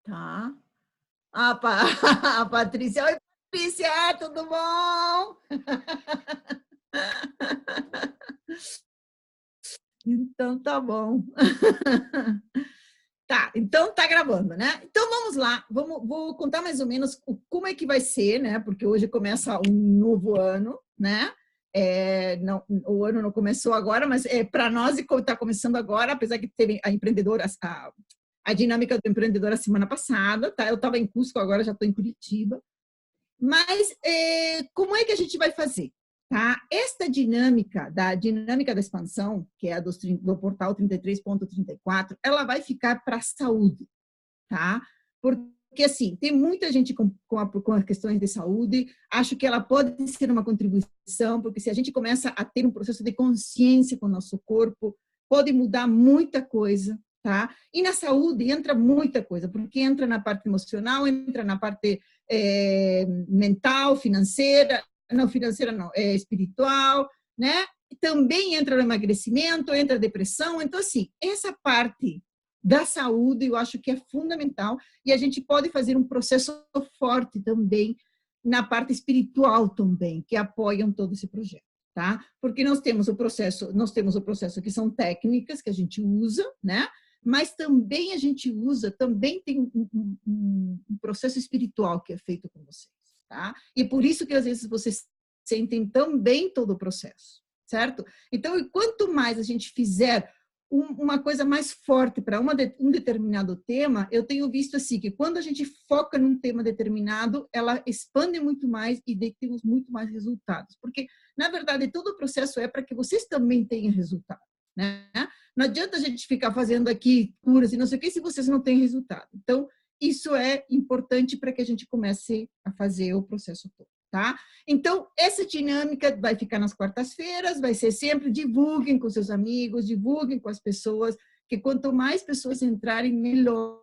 Tá. A, Pa... a Patrícia. Oi, Patrícia, tudo bom? Então tá bom. Tá, então tá gravando, né? Então vamos lá, vou contar mais ou menos como é que vai ser, né? Porque hoje começa um novo ano, né? Não, o ano não começou agora, mas para nós está começando agora, apesar que teve a empreendedora, a dinâmica do empreendedor a semana passada, tá? Eu estava em Cusco, agora já estou em Curitiba. Mas como é que a gente vai fazer? Tá? Esta dinâmica da expansão, que é a do portal 33.34, ela vai ficar para a saúde, tá? Porque, assim, tem muita gente com as questões de saúde, acho que ela pode ser uma contribuição, porque se a gente começa a ter um processo de consciência com o nosso corpo, pode mudar muita coisa, tá? E na saúde entra muita coisa, porque entra na parte emocional, entra na parte mental, financeira, não, espiritual, né? Também entra o emagrecimento, entra a depressão, então, assim, essa parte da saúde, eu acho que é fundamental, e a gente pode fazer um processo forte também na parte espiritual também, que apoiam todo esse projeto, tá? Porque nós temos o processo que são técnicas que a gente usa, né? Mas também a gente usa, também tem um processo espiritual que é feito com vocês, tá? E por isso que às vezes vocês sentem também todo o processo, certo? Então, quanto mais a gente fizer uma coisa mais forte para um determinado tema, eu tenho visto assim que quando a gente foca num tema determinado, ela expande muito mais e temos muito mais resultados. Porque, na verdade, todo o processo é para que vocês também tenham resultado, né? Não adianta a gente ficar fazendo aqui curas e não sei o que se vocês não têm resultado. Então, isso é importante para que a gente comece a fazer o processo todo. Tá? Então, essa dinâmica vai ficar nas quartas-feiras, vai ser sempre divulguem com seus amigos, divulguem com as pessoas, que quanto mais pessoas entrarem, melhor,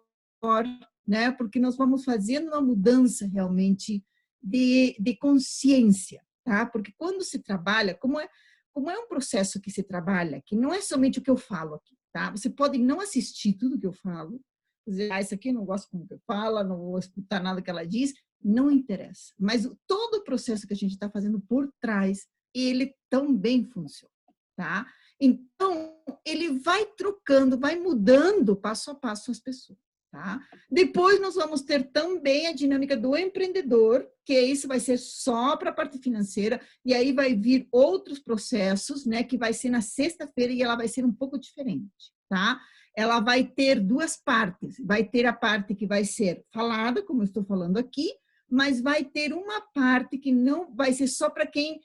né? Porque nós vamos fazendo uma mudança realmente de consciência, tá? Porque quando se trabalha, como é um processo que se trabalha, que não é somente o que eu falo aqui, tá? Você pode não assistir tudo que eu falo, dizer, isso aqui eu não gosto como que eu falo, não vou escutar nada que ela diz, não interessa. Mas todo o processo que a gente está fazendo por trás, ele também funciona, tá? Então, ele vai trocando, vai mudando passo a passo as pessoas, tá? Depois nós vamos ter também a dinâmica do empreendedor, que isso vai ser só para a parte financeira, e aí vai vir outros processos, né, que vai ser na sexta-feira e ela vai ser um pouco diferente, tá? Ela vai ter duas partes, vai ter a parte que vai ser falada, como eu estou falando aqui, mas vai ter uma parte que não vai ser só para quem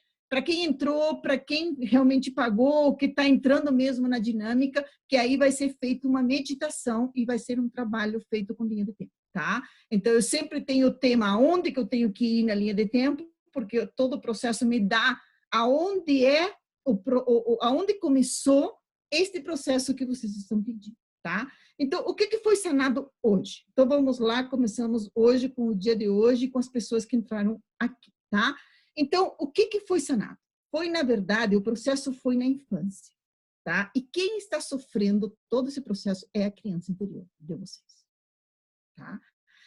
entrou, para quem realmente pagou, que está entrando mesmo na dinâmica, que aí vai ser feita uma meditação e vai ser um trabalho feito com linha de tempo, tá? Então, eu sempre tenho o tema aonde que eu tenho que ir na linha de tempo, porque todo o processo me dá aonde aonde começou este processo que vocês estão pedindo, tá? Então, o que foi sanado hoje? Então, vamos lá, começamos hoje, com o dia de hoje, com as pessoas que entraram aqui, tá? Então, o que foi sanado? Foi, na verdade, o processo foi na infância, tá? E quem está sofrendo todo esse processo é a criança interior de vocês, tá?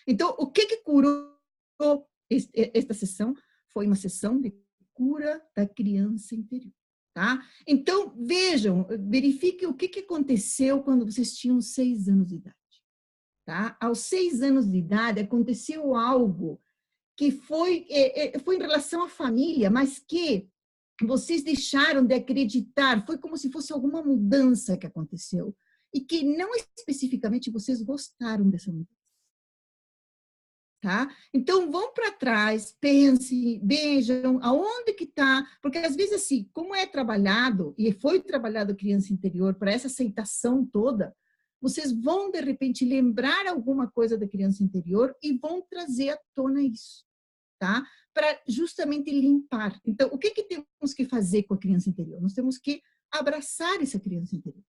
Então, o que curou esta sessão? Foi uma sessão de cura da criança interior. Tá? Então, vejam, verifiquem o que aconteceu quando vocês tinham 6 anos de idade. Tá? Aos 6 anos de idade, aconteceu algo que foi em relação à família, mas que vocês deixaram de acreditar, foi como se fosse alguma mudança que aconteceu, e que não especificamente vocês gostaram dessa mudança. Tá? Então, vão para trás, pensem, vejam aonde que está, porque às vezes assim, como é trabalhado, e foi trabalhado a criança interior para essa aceitação toda, vocês vão, de repente, lembrar alguma coisa da criança interior e vão trazer à tona isso, tá? Para justamente limpar. Então, o que temos que fazer com a criança interior? Nós temos que abraçar essa criança interior,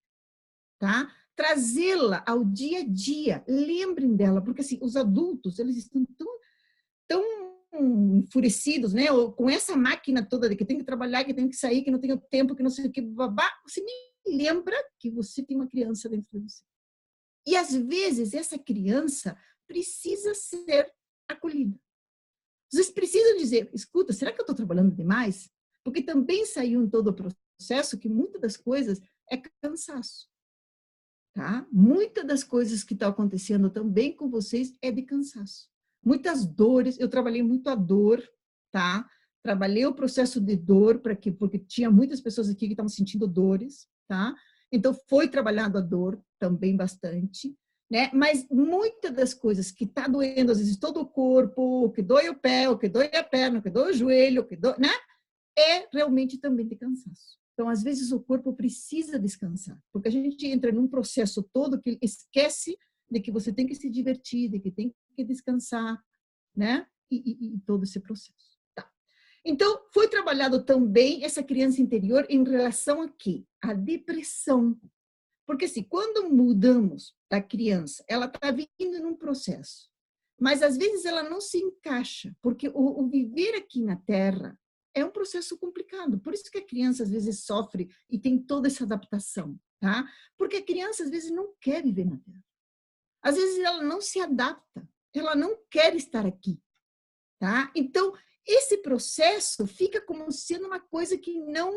tá? Trazê-la ao dia a dia, lembrem dela, porque assim, os adultos, eles estão tão enfurecidos, né? Ou com essa máquina toda de que tem que trabalhar, que tem que sair, que não tem o tempo, que não sei o que, babá, você nem lembra que você tem uma criança dentro de você. E às vezes essa criança precisa ser acolhida. Vocês precisam dizer, escuta, será que eu estou trabalhando demais? Porque também saiu em todo o processo que muitas das coisas é cansaço. Tá? Muitas das coisas que estão acontecendo também com vocês é de cansaço. Muitas dores, eu trabalhei muito a dor, tá? Trabalhei o processo de dor porque tinha muitas pessoas aqui que estavam sentindo dores, tá? Então foi trabalhado a dor também bastante, né? Mas muitas das coisas que tá doendo, às vezes todo o corpo, o que dói o pé, o que dói a perna, o que dói o joelho, o que dói, né? É realmente também de cansaço. Então, às vezes, o corpo precisa descansar, porque a gente entra num processo todo que esquece de que você tem que se divertir, de que tem que descansar, né? E todo esse processo. Tá. Então, foi trabalhado também essa criança interior em relação a quê? A depressão. Porque, assim, quando mudamos da criança, ela está vindo num processo, mas, às vezes, ela não se encaixa, porque o viver aqui na Terra é um processo complicado. Por isso que a criança, às vezes, sofre e tem toda essa adaptação, tá? Porque a criança, às vezes, não quer viver na Terra. Às vezes, ela não se adapta, ela não quer estar aqui, tá? Então, esse processo fica como sendo uma coisa que não,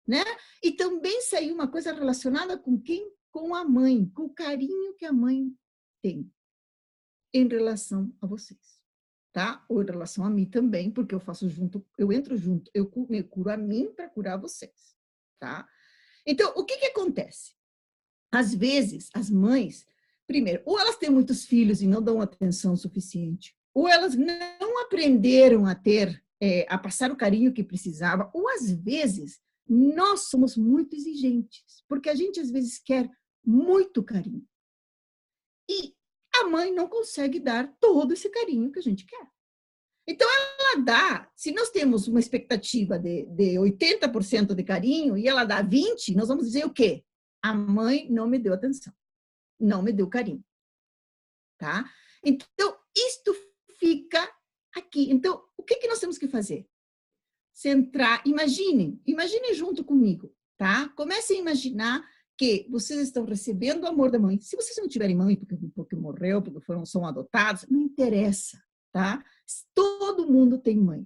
né? E também saiu uma coisa relacionada com quem? Com a mãe, com o carinho que a mãe tem em relação a vocês, tá? Ou em relação a mim também, porque eu faço junto, eu entro junto, eu me curo a mim para curar vocês, tá? Então, o que acontece? Às vezes, as mães, primeiro, ou elas têm muitos filhos e não dão atenção suficiente, ou elas não aprenderam a ter, a passar o carinho que precisava, ou às vezes, nós somos muito exigentes, porque a gente às vezes quer muito carinho. E a mãe não consegue dar todo esse carinho que a gente quer. Então, ela dá, se nós temos uma expectativa de 80% de carinho e ela dá 20%, nós vamos dizer o quê? A mãe não me deu atenção, não me deu carinho, tá? Então, isto fica aqui. Então, o que nós temos que fazer? Centrar, imaginem junto comigo, tá? Comecem a imaginar que vocês estão recebendo o amor da mãe. Se vocês não tiverem mãe, porque morreu, porque são adotados, não interessa, tá? Todo mundo tem mãe.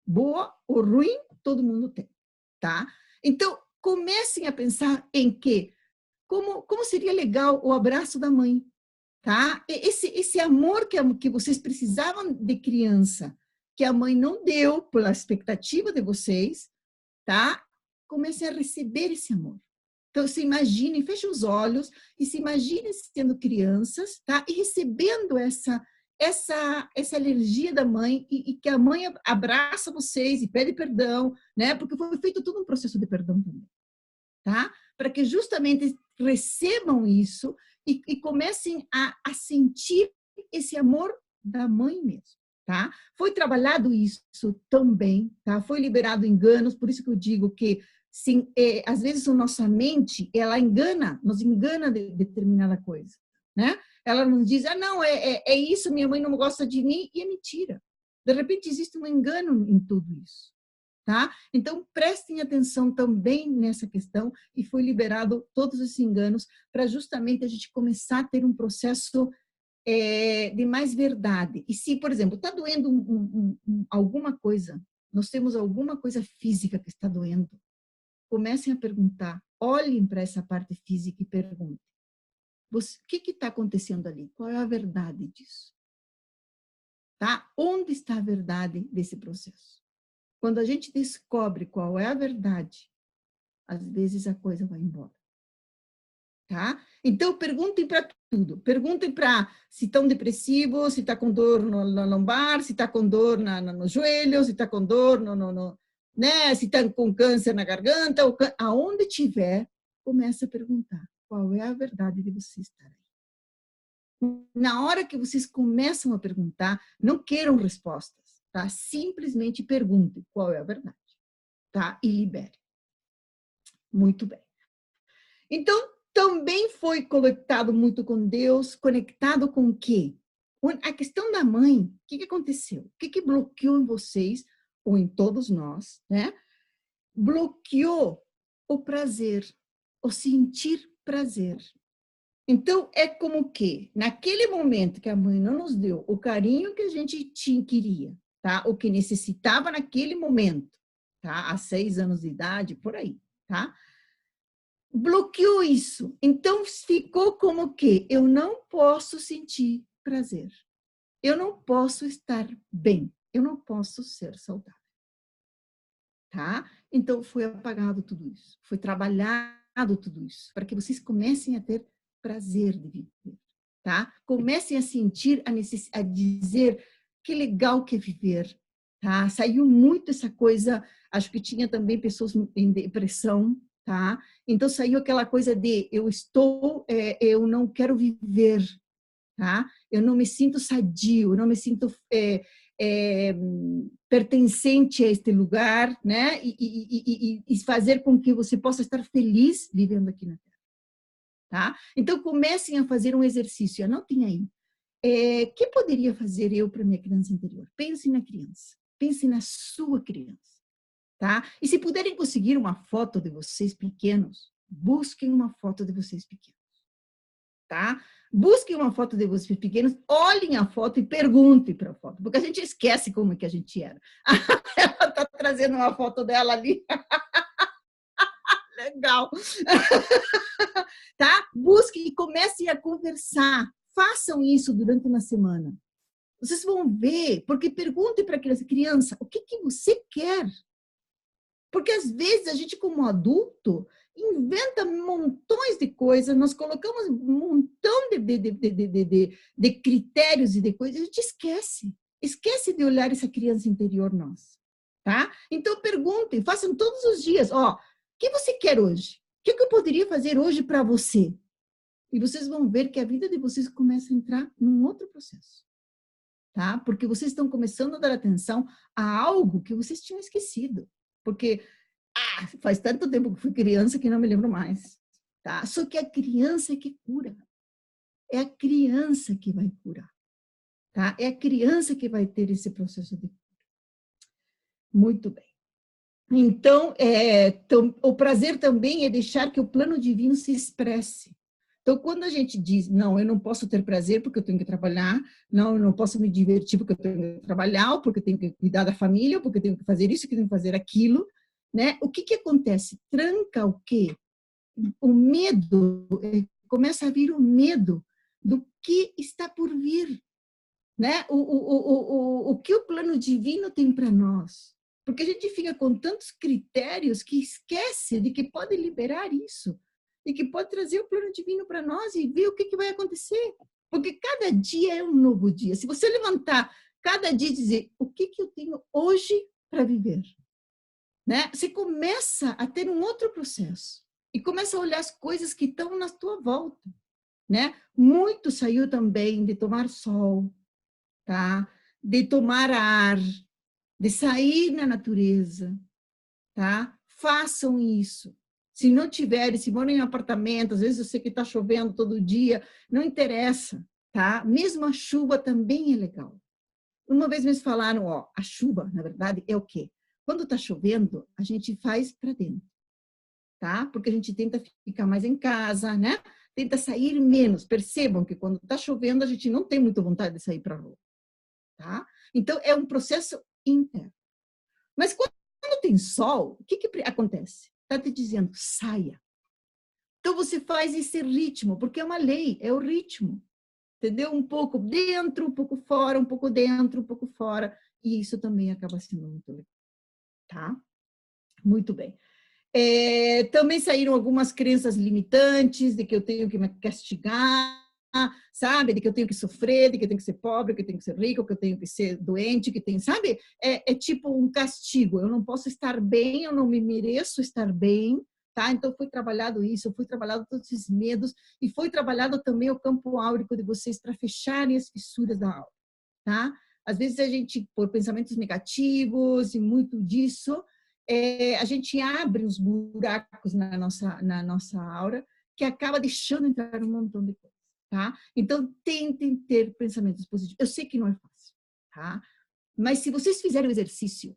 Boa ou ruim, todo mundo tem, tá? Então, comecem a pensar em que, como seria legal o abraço da mãe, tá? Esse amor que vocês precisavam de criança, que a mãe não deu pela expectativa de vocês, tá? Comecem a receber esse amor. Então, se imaginem, fechem os olhos e se imaginem sendo crianças, tá? E recebendo essa alergia da mãe e que a mãe abraça vocês e pede perdão, né? Porque foi feito todo um processo de perdão também, tá? Para que justamente recebam isso e comecem a sentir esse amor da mãe mesmo, tá? Foi trabalhado isso também, tá? Foi liberado enganos, por isso que eu digo que sim, às vezes a nossa mente, ela nos engana de determinada coisa, né? Ela nos diz, não, é isso, minha mãe não gosta de mim, e é mentira. De repente existe um engano em tudo isso, tá? Então, prestem atenção também nessa questão e foi liberado todos esses enganos para justamente a gente começar a ter um processo de mais verdade. E se, por exemplo, está doendo alguma coisa, nós temos alguma coisa física que está doendo, comecem a perguntar, olhem para essa parte física e perguntem, o que está acontecendo ali? Qual é a verdade disso? Tá? Onde está a verdade desse processo? Quando a gente descobre qual é a verdade, às vezes a coisa vai embora. Tá? Então, perguntem para tudo. Perguntem para se estão depressivos, se está com dor na lombar, se está com dor no joelho, se está com dor né? Se está com câncer na garganta, aonde tiver, começa a perguntar qual é a verdade de você estar aí. Na hora que vocês começam a perguntar, não queiram respostas, tá? Simplesmente perguntem qual é a verdade, tá? E libere. Muito bem. Então, também foi conectado muito com Deus, conectado com o quê? A questão da mãe, o que aconteceu? O que bloqueou em vocês, ou em todos nós, né? Bloqueou o prazer, o sentir prazer. Então, é como que, naquele momento que a mãe não nos deu o carinho que a gente queria, tá? O que necessitava naquele momento, tá? Há 6 anos de idade, por aí, tá? Bloqueou isso. Então, ficou como que eu não posso sentir prazer. Eu não posso estar bem. Eu não posso ser saudável, tá? Então, foi apagado tudo isso. Foi trabalhado tudo isso, para que vocês comecem a ter prazer de viver, tá? Comecem a sentir a dizer que legal que é viver, tá? Saiu muito essa coisa, acho que tinha também pessoas em depressão, tá? Então saiu aquela coisa de eu não quero viver, tá? Eu não me sinto sadio, eu não me sinto é, pertencente a este lugar, né? E fazer com que você possa estar feliz vivendo aqui na Terra, tá? Então comecem a fazer um exercício, anotem aí. Que poderia fazer eu para minha criança interior? Pense na criança, pense na sua criança, tá? E se puderem conseguir uma foto de vocês pequenos, busquem uma foto de vocês pequenos, tá? Busquem uma foto de vocês pequenos, olhem a foto e perguntem para a foto, porque a gente esquece como é que a gente era. Ela está trazendo uma foto dela ali. Legal. Tá? Busquem e comecem a conversar. Façam isso durante uma semana. Vocês vão ver, porque perguntem para a criança, o que você quer? Porque às vezes a gente, como adulto, inventa montões de coisas, nós colocamos um montão de critérios e de coisas, a gente esquece. Esquece de olhar essa criança interior nossa, tá? Então perguntem, façam todos os dias, ó, o que você quer hoje? O que eu poderia fazer hoje para você? E vocês vão ver que a vida de vocês começa a entrar num outro processo, tá? Porque vocês estão começando a dar atenção a algo que vocês tinham esquecido. Porque faz tanto tempo que fui criança que não me lembro mais, tá? Só que a criança é que cura. É a criança que vai curar, tá? É a criança que vai ter esse processo de cura. Muito bem. Então, o prazer também é deixar que o plano divino se expresse. Então, quando a gente diz, não, eu não posso ter prazer porque eu tenho que trabalhar, não, eu não posso me divertir porque eu tenho que trabalhar, ou porque eu tenho que cuidar da família, ou porque eu tenho que fazer isso, que eu tenho que fazer aquilo, né? O que acontece? Tranca o quê? O medo, começa a vir o medo do que está por vir, né? O que o plano divino tem para nós. Porque a gente fica com tantos critérios que esquece de que pode liberar isso e que pode trazer o plano divino para nós e ver o que vai acontecer. Porque cada dia é um novo dia. Se você levantar cada dia e dizer o que eu tenho hoje para viver, né? Você começa a ter um outro processo e começa a olhar as coisas que estão na tua volta, né? Muito saiu também de tomar sol, tá? De tomar ar, de sair na natureza, tá? Façam isso. Se não tiverem, se moram em apartamento, às vezes eu sei que está chovendo todo dia, não interessa, tá? Mesmo a chuva também é legal. Uma vez me falaram, ó, a chuva, na verdade, é o quê? Quando está chovendo, a gente faz para dentro, tá? Porque a gente tenta ficar mais em casa, né? Tenta sair menos. Percebam que quando está chovendo, a gente não tem muita vontade de sair para a rua, tá? Então, é um processo interno. Mas quando tem sol, o que acontece? Está te dizendo, saia. Então, você faz esse ritmo, porque é uma lei, é o ritmo. Entendeu? Um pouco dentro, um pouco fora, um pouco dentro, um pouco fora. E isso também acaba sendo muito legal, tá? Muito bem. Também saíram algumas crenças limitantes de que eu tenho que me castigar, sabe? De que eu tenho que sofrer, de que eu tenho que ser pobre, que eu tenho que ser rico, que eu tenho que ser doente, que tem, sabe? É tipo um castigo. Eu não posso estar bem, eu não me mereço estar bem, tá? Então foi trabalhado isso, foi trabalhado todos esses medos e foi trabalhado também o campo áurico de vocês para fecharem as fissuras da aura, tá? Às vezes a gente, por pensamentos negativos e muito disso, a gente abre os buracos na nossa aura que acaba deixando entrar um montão de coisas, tá? Então, tentem ter pensamentos positivos. Eu sei que não é fácil, tá? Mas se vocês fizerem o exercício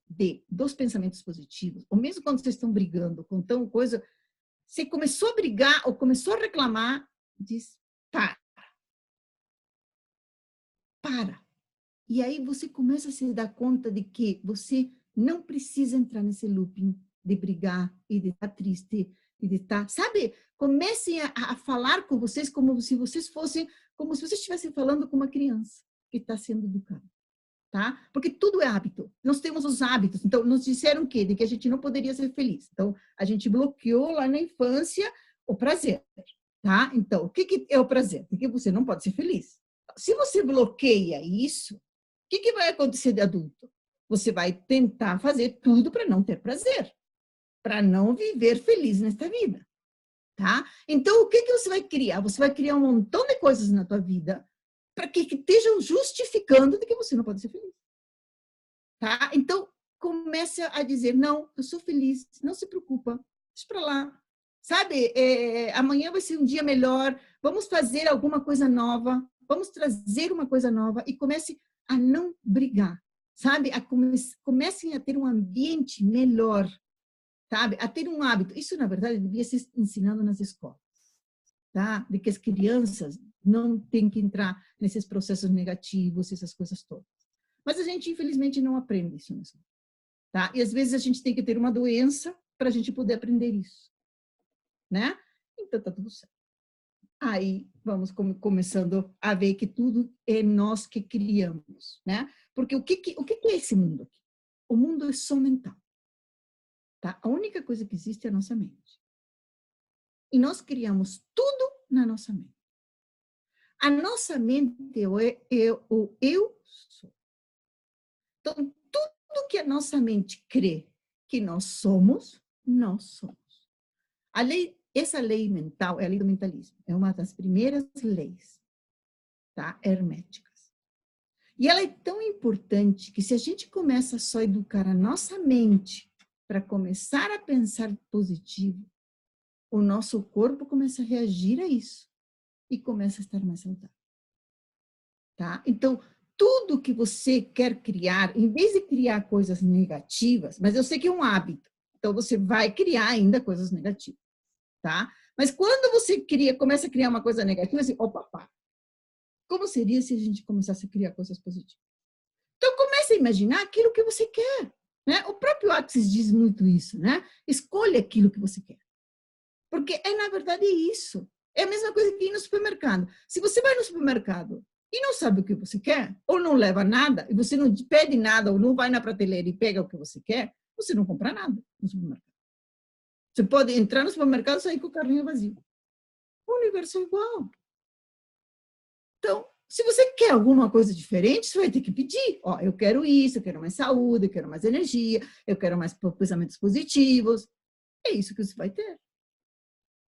dos pensamentos positivos, ou mesmo quando vocês estão brigando com tão coisa, você começou a brigar ou começou a reclamar, diz, E aí você começa a se dar conta de que você não precisa entrar nesse looping de brigar e de estar triste e de estar, sabe? Comecem a falar com vocês como se vocês fossem, como se vocês estivessem falando com uma criança que está sendo educada, tá? Porque tudo é hábito. Nós temos os hábitos. Então, nos disseram o quê? De que a gente não poderia ser feliz. Então, a gente bloqueou lá na infância o prazer, tá? Então, o que é o prazer? Porque você não pode ser feliz. Se você bloqueia isso, o que vai acontecer de adulto? Você vai tentar fazer tudo para não ter prazer, para não viver feliz nesta vida, tá? Então, o que você vai criar? Você vai criar um montão de coisas na tua vida para que estejam justificando de que você não pode ser feliz, tá? Então, comece a dizer, não, eu sou feliz, não se preocupa, deixa para lá, sabe? Amanhã vai ser um dia melhor, vamos fazer alguma coisa nova, vamos trazer uma coisa nova e comece a não brigar, sabe? Comecem a ter um ambiente melhor, sabe? A ter um hábito. Isso, na verdade, devia ser ensinado nas escolas, tá? De que as crianças não têm que entrar nesses processos negativos, essas coisas todas. Mas a gente, infelizmente, não aprende isso na escola, tá? E às vezes a gente tem que ter uma doença para a gente poder aprender isso, né? Então tá tudo certo. Aí vamos começando a ver que tudo é nós que criamos, né? Porque o que é esse mundo aqui? O mundo é só mental, tá? A única coisa que existe é a nossa mente. E nós criamos tudo na nossa mente. A nossa mente é o eu sou. Então, tudo que a nossa mente crê que nós somos, nós somos. Essa lei mental é a lei do mentalismo. É uma das primeiras leis, tá? Herméticas. E ela é tão importante que se a gente começa só a educar a nossa mente para começar a pensar positivo, o nosso corpo começa a reagir a isso e começa a estar mais saudável, tá? Então, tudo que você quer criar, em vez de criar coisas negativas, mas eu sei que é um hábito, então você vai criar ainda coisas negativas, tá? Mas quando você começa a criar uma coisa negativa, assim, opa, pá, como seria se a gente começasse a criar coisas positivas? Então, comece a imaginar aquilo que você quer, né? O próprio Axis diz muito isso, né? Escolha aquilo que você quer. Porque na verdade, isso. É a mesma coisa que ir no supermercado. Se você vai no supermercado e não sabe o que você quer, ou não leva nada, e você não pede nada, ou não vai na prateleira e pega o que você quer, você não compra nada no supermercado. Você pode entrar no supermercado e sair com o carrinho vazio. O universo é igual. Então, se você quer alguma coisa diferente, você vai ter que pedir. Ó, eu quero isso, eu quero mais saúde, eu quero mais energia, eu quero mais pensamentos positivos. É isso que você vai ter.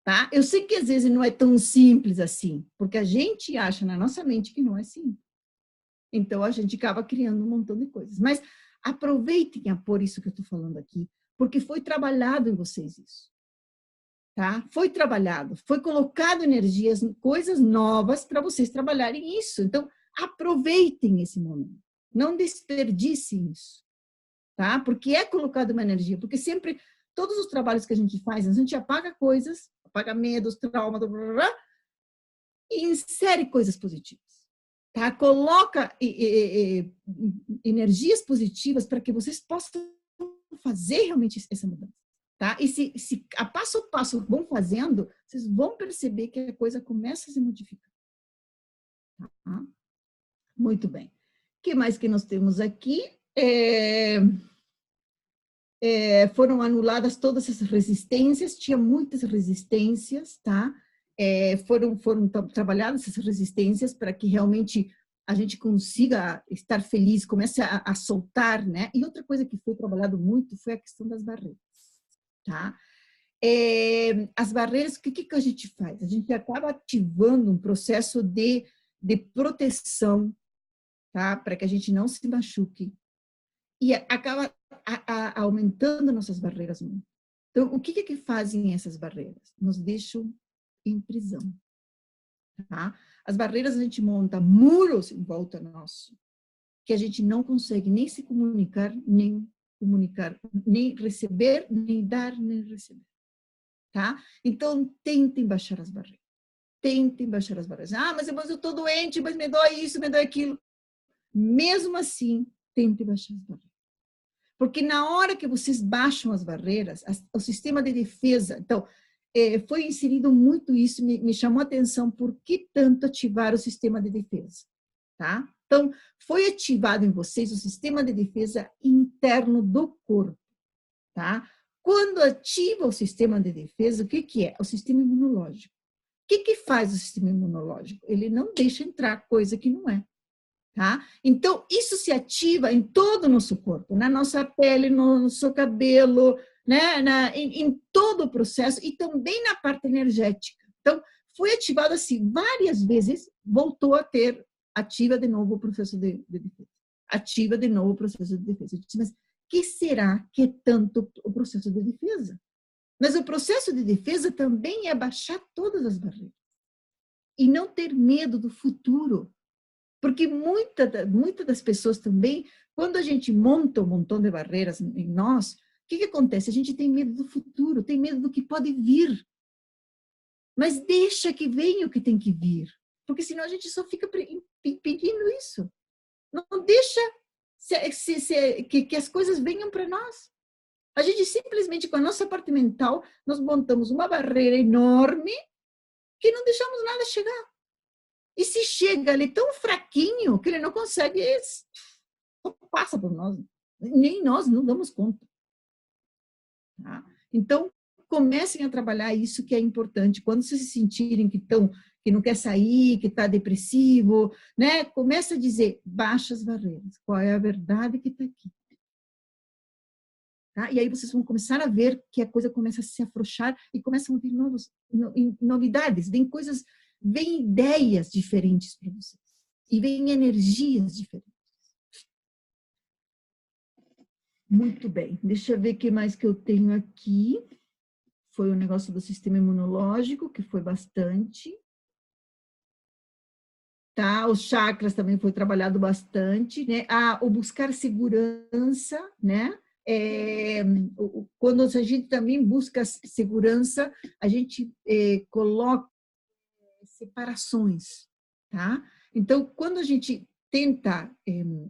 Tá? Eu sei que às vezes não é tão simples assim, porque a gente acha na nossa mente que não é simples. Então, a gente acaba criando um montão de coisas. Mas aproveitem a pôr isso que eu estou falando aqui, porque foi trabalhado em vocês isso. Tá? Foi trabalhado, foi colocado energias, coisas novas para vocês trabalharem isso. Então, aproveitem esse momento. Não desperdicem isso. Tá? Porque é colocado uma energia. Porque sempre, todos os trabalhos que a gente faz, a gente apaga coisas, apaga medos, traumas, blá, blá, blá, e insere coisas positivas. Tá? Coloca energias positivas para que vocês possam fazer realmente essa mudança. Tá? E se a passo a passo vão fazendo, vocês vão perceber que a coisa começa a se modificar. Tá? Muito bem. O que mais que nós temos aqui? Foram anuladas todas as resistências, tinha muitas resistências, tá? Foram trabalhadas essas resistências para que realmente a gente consiga estar feliz, comece a soltar, né? E outra coisa que foi trabalhado muito foi a questão das barreiras, tá? As barreiras, o que a gente faz? A gente acaba ativando um processo de proteção, tá? Para que a gente não se machuque. E acaba aumentando nossas barreiras. Então, o que fazem essas barreiras? Nos deixam em prisão. Tá? As barreiras a gente monta muros em volta nosso, que a gente não consegue nem se comunicar, nem receber, nem dar, nem receber. Tá? Então, tentem baixar as barreiras. Tentem baixar as barreiras. Ah, mas eu estou doente, mas me dói isso, me dói aquilo. Mesmo assim, tente baixar as barreiras. Porque na hora que vocês baixam as barreiras, o sistema de defesa... Então, foi inserido muito isso, me chamou a atenção por que tanto ativar o sistema de defesa. Tá? Então, foi ativado em vocês o sistema de defesa interno do corpo. Tá? Quando ativa o sistema de defesa, o que é? O sistema imunológico. O que faz o sistema imunológico? Ele não deixa entrar coisa que não é. Tá? Então, isso se ativa em todo o nosso corpo, na nossa pele, no nosso cabelo, né? Em todo o processo e também na parte energética. Então, foi ativado assim várias vezes, voltou a ter, ativa de novo o processo de defesa. Ativa de novo o processo de defesa. Mas o que será que é tanto o processo de defesa? Mas o processo de defesa também é baixar todas as barreiras e não ter medo do futuro. Porque muitas das pessoas também, quando a gente monta um montão de barreiras em nós, o que acontece? A gente tem medo do futuro, tem medo do que pode vir. Mas deixa que venha o que tem que vir. Porque senão a gente só fica pedindo isso. Não deixa que as coisas venham para nós. A gente simplesmente, com a nossa parte mental, nós montamos uma barreira enorme que não deixamos nada chegar. E se chega ali tão fraquinho que ele não consegue, não passa por nós. Nem nós não damos conta. Tá? Então, comecem a trabalhar isso que é importante. Quando vocês se sentirem que não quer sair, que está depressivo, né? Começa a dizer, baixa as barreiras. Qual é a verdade que está aqui? Tá? E aí vocês vão começar a ver que a coisa começa a se afrouxar e começam a vir novidades, vem ideias diferentes para vocês. E vem energias diferentes. Muito bem. Deixa eu ver o que mais que eu tenho aqui. Foi o negócio do sistema imunológico, que foi bastante. Tá? Os chakras também foi trabalhado bastante, né? O buscar segurança, né? Quando a gente também busca segurança, a gente coloca separações, tá? Então, quando a gente tenta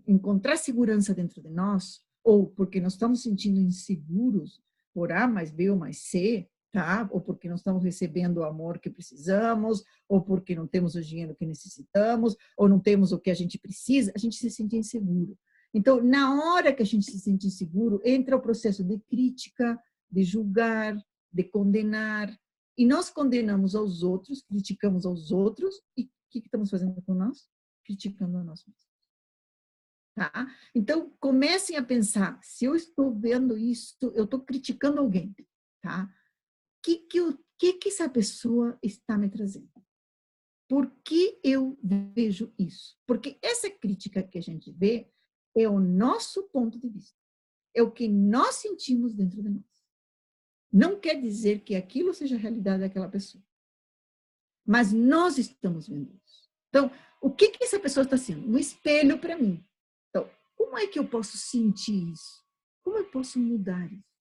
encontrar segurança dentro de nós, ou porque nós estamos sentindo inseguros por A mais B ou mais C, tá? Ou porque não estamos recebendo o amor que precisamos, ou porque não temos o dinheiro que necessitamos, ou não temos o que a gente precisa, a gente se sente inseguro. Então, na hora que a gente se sente inseguro, entra o processo de crítica, de julgar, de condenar, e nós condenamos aos outros, criticamos aos outros, e o que estamos fazendo com nós? Criticando a nós mesmos. Tá? Então, comecem a pensar, se eu estou vendo isso, eu estou criticando alguém, tá? O que essa pessoa está me trazendo? Por que eu vejo isso? Porque essa crítica que a gente vê é o nosso ponto de vista, é o que nós sentimos dentro de nós. Não quer dizer que aquilo seja a realidade daquela pessoa. Mas nós estamos vendo isso. Então, o que essa pessoa está sendo? Um espelho para mim. Então, como é que eu posso sentir isso? Como eu posso mudar isso?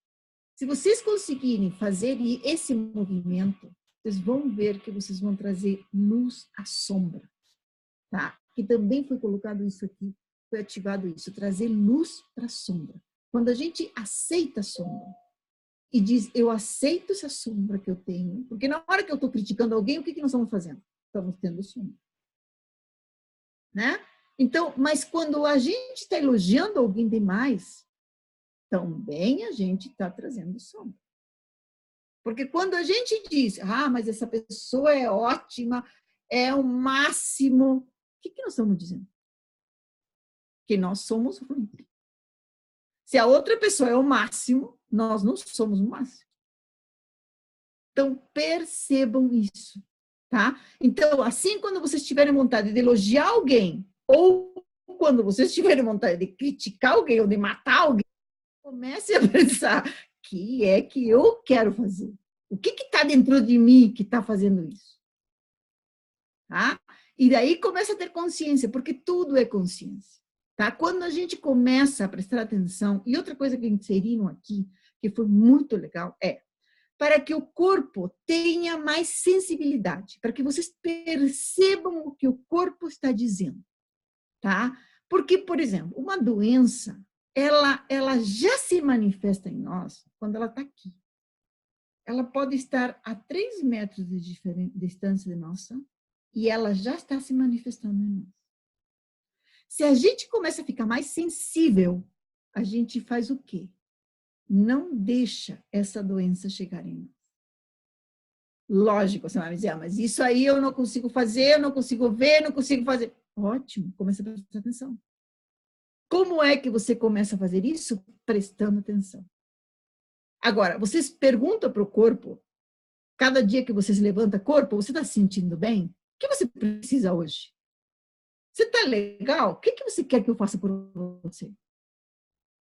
Se vocês conseguirem fazer esse movimento, vocês vão ver que vocês vão trazer luz à sombra. Tá? Que também foi colocado isso aqui, foi ativado isso, trazer luz para a sombra. Quando a gente aceita a sombra, e diz, eu aceito essa sombra que eu tenho, porque na hora que eu estou criticando alguém, o que nós estamos fazendo? Estamos tendo sombra. Né? Então, mas quando a gente está elogiando alguém demais, também a gente está trazendo sombra. Porque quando a gente diz, mas essa pessoa é ótima, é o máximo, o que nós estamos dizendo? Que nós somos ruins. Se a outra pessoa é o máximo, nós não somos o máximo. Então, percebam isso, tá? Então, assim, quando vocês tiverem vontade de elogiar alguém, ou quando vocês tiverem vontade de criticar alguém, ou de matar alguém, comece a pensar, o que é que eu quero fazer? O que está dentro de mim que está fazendo isso? Tá? E daí começa a ter consciência, porque tudo é consciência. Tá? Quando a gente começa a prestar atenção, e outra coisa que inseriram aqui, que foi muito legal, para que o corpo tenha mais sensibilidade, para que vocês percebam o que o corpo está dizendo, tá? Porque, por exemplo, uma doença, ela já se manifesta em nós quando ela está aqui. Ela pode estar a 3 metros de distância de nossa e ela já está se manifestando em nós. Se a gente começa a ficar mais sensível, a gente faz o quê? Não deixa essa doença chegar em nós. Lógico, você vai me dizer, mas isso aí eu não consigo fazer, eu não consigo ver, não consigo fazer. Ótimo, começa a prestar atenção. Como é que você começa a fazer isso? Prestando atenção. Agora, vocês perguntam para o corpo, cada dia que você se levanta, corpo, você está se sentindo bem? O que você precisa hoje? Você está legal? O que você quer que eu faça por você?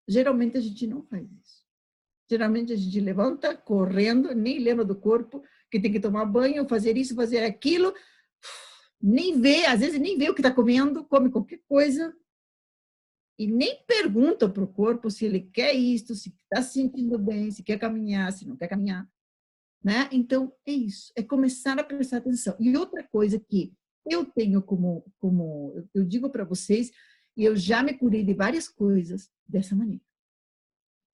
Geralmente a gente não faz isso. Geralmente a gente levanta correndo, nem lembra do corpo, que tem que tomar banho, fazer isso, fazer aquilo, nem vê, às vezes nem vê o que está comendo, come qualquer coisa, e nem pergunta para o corpo se ele quer isso, se está se sentindo bem, se quer caminhar, se não quer caminhar. Né? Então, é isso, é começar a prestar atenção. E outra coisa que eu tenho como eu digo para vocês, e eu já me curei de várias coisas dessa maneira.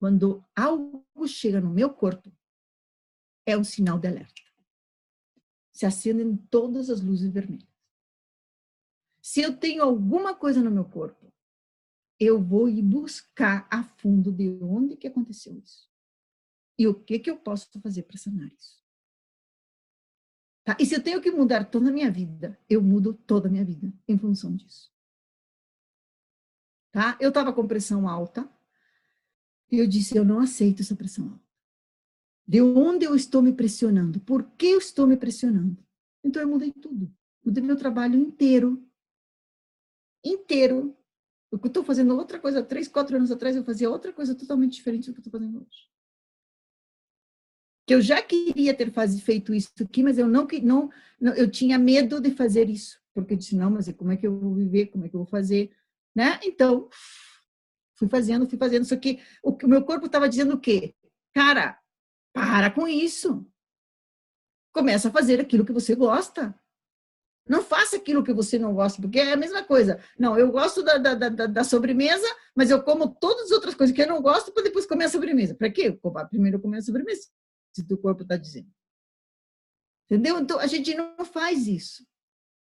Quando algo chega no meu corpo, é um sinal de alerta. Se acendem todas as luzes vermelhas. Se eu tenho alguma coisa no meu corpo, eu vou ir buscar a fundo de onde que aconteceu isso. E o que eu posso fazer para sanar isso. Tá? E se eu tenho que mudar toda a minha vida, eu mudo toda a minha vida em função disso. Tá? Eu estava com pressão alta e eu disse, eu não aceito essa pressão alta. De onde eu estou me pressionando? Por que eu estou me pressionando? Então eu mudei tudo. Mudei meu trabalho inteiro. Inteiro. Eu estou fazendo outra coisa, 3, 4 anos atrás eu fazia outra coisa totalmente diferente do que eu estou fazendo hoje. Que eu já queria ter feito isso aqui, mas eu não, eu tinha medo de fazer isso, porque eu disse, não, mas como é que eu vou viver, como é que eu vou fazer, né? Então, fui fazendo, só que o meu corpo estava dizendo o quê? Cara, para com isso. Começa a fazer aquilo que você gosta. Não faça aquilo que você não gosta, porque é a mesma coisa. Não, eu gosto da sobremesa, mas eu como todas as outras coisas que eu não gosto para depois comer a sobremesa. Para quê? Primeiro comer a sobremesa, se o corpo está dizendo. Entendeu? Então, a gente não faz isso.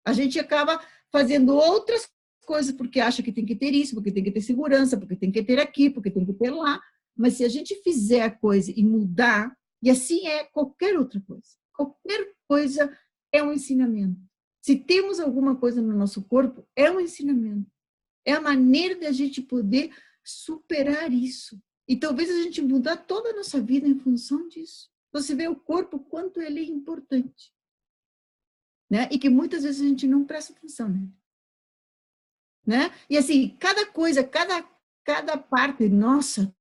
A gente acaba fazendo outras coisas porque acha que tem que ter isso, porque tem que ter segurança, porque tem que ter aqui, porque tem que ter lá. Mas se a gente fizer a coisa e mudar, e assim é qualquer outra coisa. Qualquer coisa é um ensinamento. Se temos alguma coisa no nosso corpo, é um ensinamento. É a maneira de a gente poder superar isso. E talvez a gente mudar toda a nossa vida em função disso. Você vê o corpo, quanto ele é importante. Né? E que muitas vezes a gente não presta atenção nele. Né? E assim, cada coisa, cada parte nossa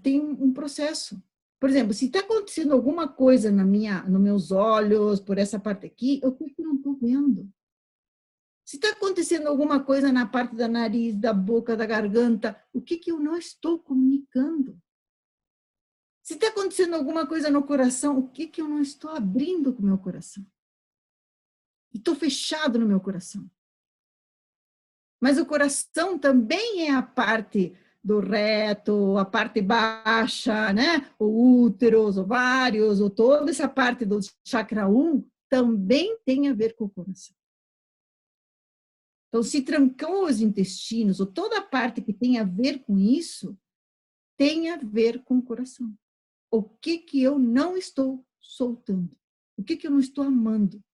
tem um processo. Por exemplo, se está acontecendo alguma coisa nos meus olhos, por essa parte aqui, o que eu não estou vendo? Se está acontecendo alguma coisa na parte da nariz, da boca, da garganta, o que eu não estou comunicando? Se está acontecendo alguma coisa no coração, o que eu não estou abrindo com o meu coração? Estou fechado no meu coração. Mas o coração também é a parte do reto, a parte baixa, né? O útero, os ovários, ou toda essa parte do chakra 1 também tem a ver com o coração. Então, se trancou os intestinos, ou toda a parte que tem a ver com isso, tem a ver com o coração. O que eu não estou soltando? O que eu não estou amando?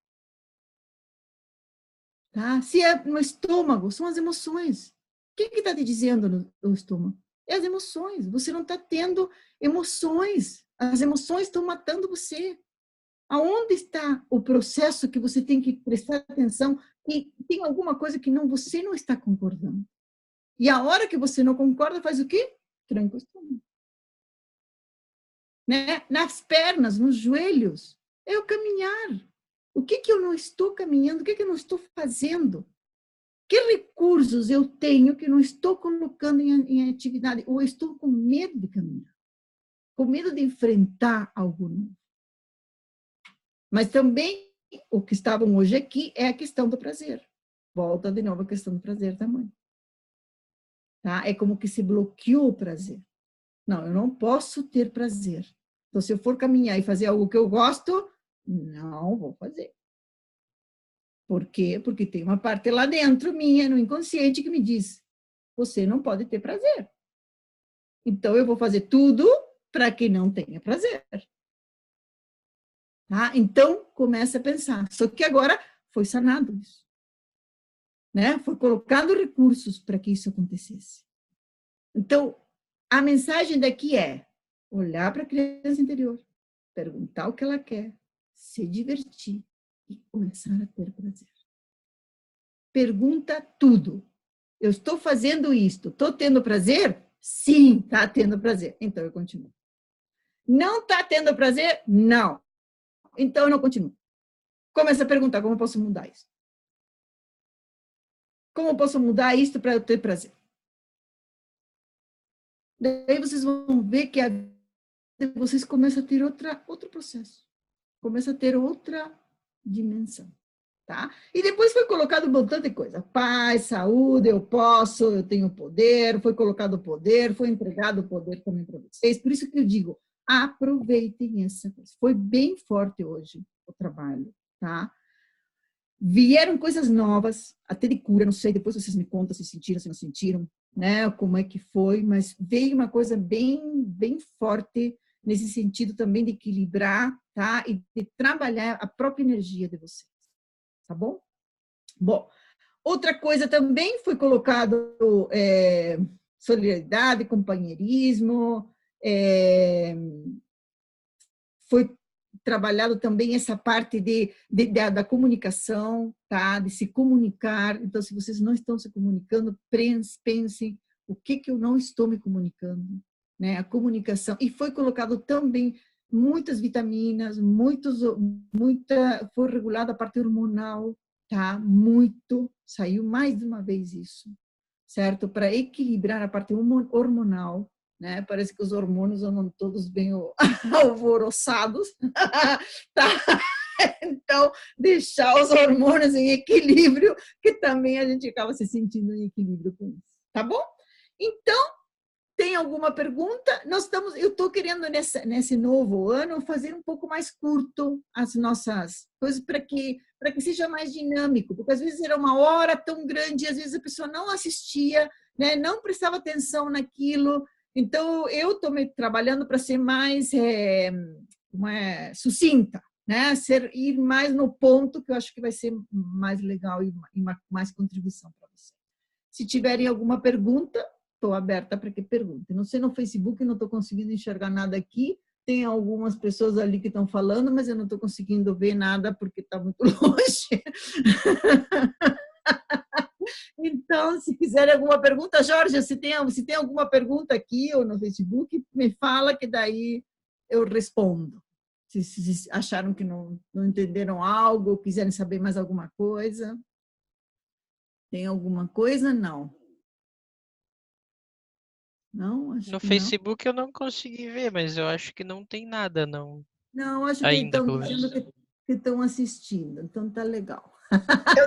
Tá? Se é no estômago, são as emoções. O que está te dizendo no estômago? É as emoções. Você não está tendo emoções. As emoções estão matando você. Aonde está o processo que você tem que prestar atenção e tem alguma coisa que você não está concordando? E a hora que você não concorda, faz o quê? Tranca o estômago. Né? Nas pernas, nos joelhos. É o caminhar. O que eu não estou caminhando? O que eu não estou fazendo? Que recursos eu tenho que não estou colocando em atividade? Ou eu estou com medo de caminhar? Com medo de enfrentar algo novo? Mas também, o que estavam hoje aqui é a questão do prazer. Volta de novo a questão do prazer também. tá? É como que se bloqueou o prazer. Não, eu não posso ter prazer. Então, se eu for caminhar e fazer algo que eu gosto, não vou fazer. Por quê? Porque tem uma parte lá dentro minha, no inconsciente, que me diz, você não pode ter prazer. Então, eu vou fazer tudo para que não tenha prazer. Tá? Então, começa a pensar. Só que agora foi sanado isso. Né? Foi colocado recursos para que isso acontecesse. Então, a mensagem daqui é olhar para a criança interior, perguntar o que ela quer, se divertir e começar a ter prazer. Pergunta tudo. Eu estou fazendo isto, estou tendo prazer? Sim, está tendo prazer. Então eu continuo. Não está tendo prazer? Não. Então eu não continuo. Começa a perguntar como eu posso mudar isso. Como eu posso mudar isso para eu ter prazer? Daí vocês vão ver que vocês começam a ter outro processo. Começa a ter outra dimensão. Tá? E depois foi colocado um montão de coisa. Paz, saúde, eu posso, eu tenho poder, foi colocado o poder, foi entregado o poder também para vocês. Por isso que eu digo, aproveitem essa coisa. Foi bem forte hoje o trabalho, tá? Vieram coisas novas, até de cura, não sei, depois vocês me contam se sentiram, se não sentiram, né? Como é que foi, mas veio uma coisa bem forte nesse sentido também de equilibrar, tá? E de trabalhar a própria energia de vocês. Tá bom? Bom, outra coisa também foi colocado solidariedade, companheirismo, foi trabalhado também essa parte da comunicação, tá? De se comunicar. Então, se vocês não estão se comunicando, pensem o que eu não estou me comunicando, né? A comunicação. E foi colocado também muitas vitaminas, foi regulada a parte hormonal, tá? Muito, saiu mais de uma vez isso, certo? Para equilibrar a parte hormonal, né? Parece que os hormônios andam todos bem alvoroçados, tá? Então, deixar os hormônios em equilíbrio, que também a gente acaba se sentindo em equilíbrio com isso, tá bom? Então, tem alguma pergunta? Eu estou querendo nesse novo ano fazer um pouco mais curto as nossas coisas para que seja mais dinâmico, porque às vezes era uma hora tão grande, às vezes a pessoa não assistia, né? Não prestava atenção naquilo. Então eu estou trabalhando para ser mais sucinta, né? Ir mais no ponto, que eu acho que vai ser mais legal e mais contribuição para você. Se tiverem alguma pergunta, estou aberta para que perguntem. Não sei no Facebook, não estou conseguindo enxergar nada aqui. Tem algumas pessoas ali que estão falando, mas eu não estou conseguindo ver nada porque está muito longe. Então, se quiserem alguma pergunta, Jorge, se tem alguma pergunta aqui ou no Facebook, me fala que daí eu respondo. Se acharam que não entenderam algo, ou quiserem saber mais alguma coisa. Tem alguma coisa? Não. Não, acho No que não. Facebook eu não consegui ver, mas eu acho que não tem nada, não. Não, acho que Ainda, estão pelo dizendo menos. que estão assistindo, então tá legal. Eu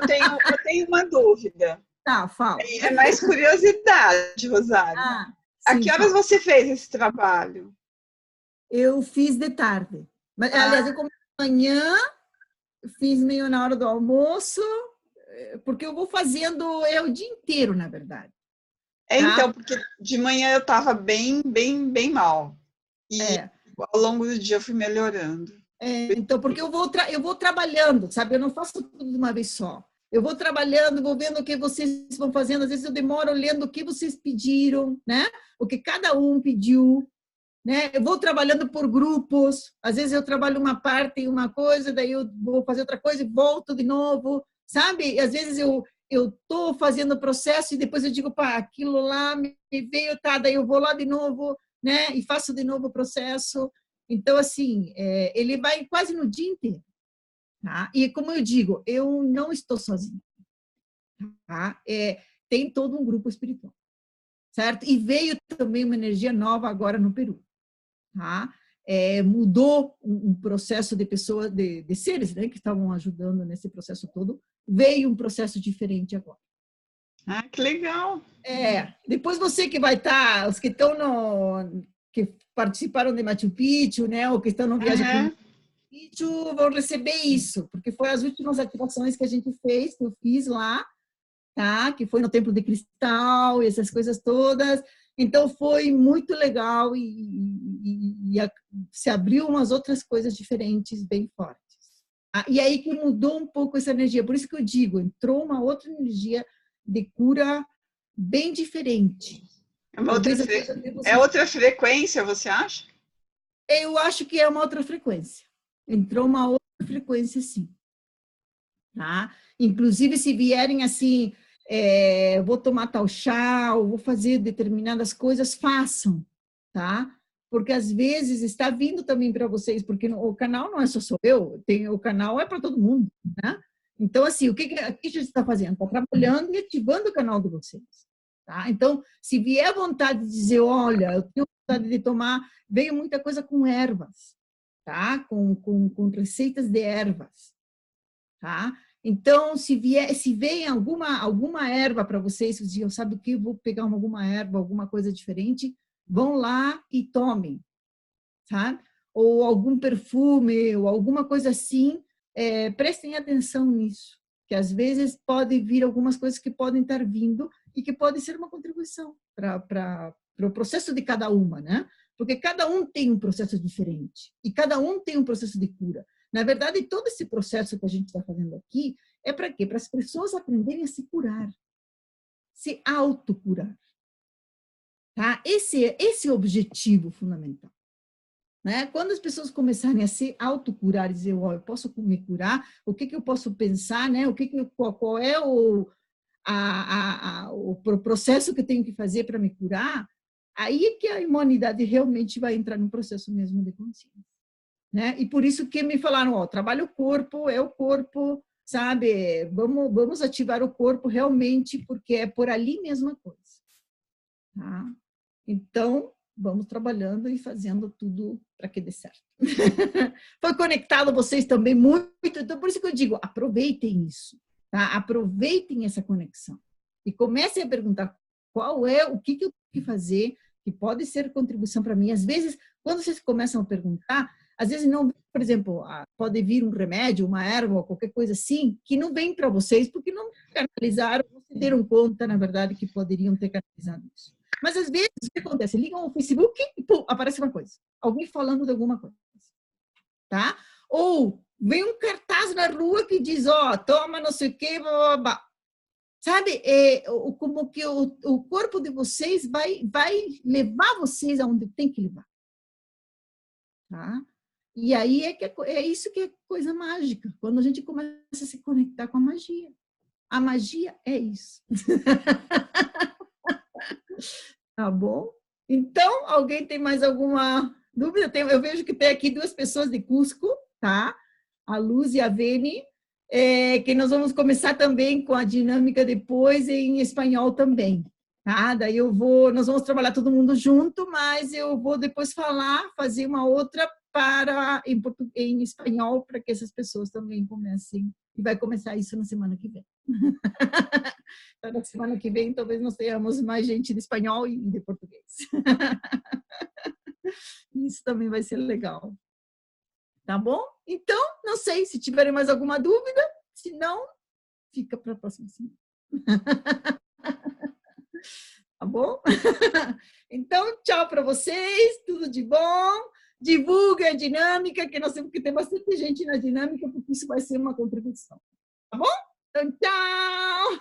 tenho uma dúvida. Tá, fala. É mais curiosidade, Rosário. Ah, A sim, que horas fala. você fez esse trabalho? Eu fiz de tarde. Mas, aliás, eu comecei de manhã, fiz meio na hora do almoço, porque eu vou fazendo o dia inteiro, na verdade. Tá? Então, porque de manhã eu estava bem mal. E É. ao longo do dia eu fui melhorando. Então, porque eu vou trabalhando, sabe? Eu não faço tudo de uma vez só. Eu vou trabalhando, vou vendo o que vocês vão fazendo. Às vezes eu demoro lendo o que vocês pediram, né? O que cada um pediu, né? Eu vou trabalhando por grupos. Às vezes eu trabalho uma parte e uma coisa, daí eu vou fazer outra coisa e volto de novo, sabe? E às vezes eu estou fazendo o processo e depois eu digo, pá, aquilo lá me veio, tá? Daí eu vou lá de novo, né? E faço de novo o processo. Então, assim, ele vai quase no dia inteiro. Tá? E, como eu digo, eu não estou sozinha. Tá? Tem todo um grupo espiritual, certo? E veio também uma energia nova agora no Peru. Tá? Mudou um processo de pessoas, de seres, né, que estavam ajudando nesse processo todo. Veio um processo diferente agora. Ah, que legal. Depois você que vai estar, os que estão que participaram de Machu Picchu, né, ou que estão no Viagem para o Aham. Machu Picchu, vão receber isso, porque foi as últimas ativações que a gente fez, que eu fiz lá, tá? Que foi no Templo de Cristal e essas coisas todas. Então foi muito legal e se abriu umas outras coisas diferentes bem fortes. E aí que mudou um pouco essa energia. Por isso que eu digo, entrou uma outra energia de cura bem diferente. É uma outra, Talvez até é você... outra frequência, você acha? Eu acho que é uma outra frequência. Entrou uma outra frequência, sim. Tá? Inclusive, se vierem assim, vou tomar tal chá, ou vou fazer determinadas coisas, façam, tá? Porque às vezes está vindo também para vocês, porque o canal não é só eu, o canal é para todo mundo, né? Então, assim, o que a gente está fazendo? Está trabalhando e ativando o canal de vocês, tá? Então, se vier vontade de dizer, olha, eu tenho vontade de tomar, veio muita coisa com ervas, tá? Com receitas de ervas, tá? Então, se vem alguma erva para vocês, se dizem, sabe o que, eu vou pegar alguma erva, alguma coisa diferente, vão lá e tomem, sabe? Ou algum perfume, ou alguma coisa assim, prestem atenção nisso, que às vezes pode vir algumas coisas que podem estar vindo e que podem ser uma contribuição para o processo de cada uma, né? Porque cada um tem um processo diferente e cada um tem um processo de cura. Na verdade, todo esse processo que a gente está fazendo aqui é para quê? Para as pessoas aprenderem a se curar, se autocurar. Tá? Esse é o objetivo fundamental. Né? Quando as pessoas começarem a se autocurar e dizer, eu posso me curar, o que eu posso pensar, né? Qual é o processo que eu tenho que fazer para me curar, aí é que a humanidade realmente vai entrar num processo mesmo de consciência. Né? E por isso que me falaram, trabalha o corpo, é o corpo, sabe? Vamos ativar o corpo realmente, porque é por ali mesma coisa. Tá? Então, vamos trabalhando e fazendo tudo para que dê certo. Foi conectado vocês também muito, então por isso que eu digo, aproveitem isso, tá? Aproveitem essa conexão e comecem a perguntar o que eu tenho que fazer que pode ser contribuição para mim. Às vezes, quando vocês começam a perguntar, às vezes não, por exemplo, pode vir um remédio, uma erva ou qualquer coisa assim, que não vem para vocês porque não canalizaram, não se deram conta, na verdade, que poderiam ter canalizado isso. Mas às vezes, o que acontece? Ligam o Facebook e pum, aparece uma coisa. Alguém falando de alguma coisa. Tá? Ou vem um cartaz na rua que diz, toma não sei o quê, blá, blá, blá. Sabe? Como que o corpo de vocês vai levar vocês aonde tem que levar. Tá? E aí é isso que é coisa mágica. Quando a gente começa a se conectar com a magia. A magia é isso. Tá bom? Então, alguém tem mais alguma dúvida? Eu vejo que tem aqui 2 pessoas de Cusco, tá? A Luz e a Vene, que nós vamos começar também com a dinâmica depois em espanhol também, tá? Daí nós vamos trabalhar todo mundo junto, mas eu vou depois fazer uma outra em espanhol, para que essas pessoas também comecem, e vai começar isso na semana que vem. Então, na semana que vem, talvez nós tenhamos mais gente de espanhol e de português. Isso também vai ser legal. Tá bom? Então, não sei se tiverem mais alguma dúvida, se não, fica para a próxima semana. Tá bom? Então, tchau para vocês, tudo de bom. Divulgue a dinâmica, que nós temos que ter bastante gente na dinâmica, porque isso vai ser uma contribuição. Tá bom? Então, tchau!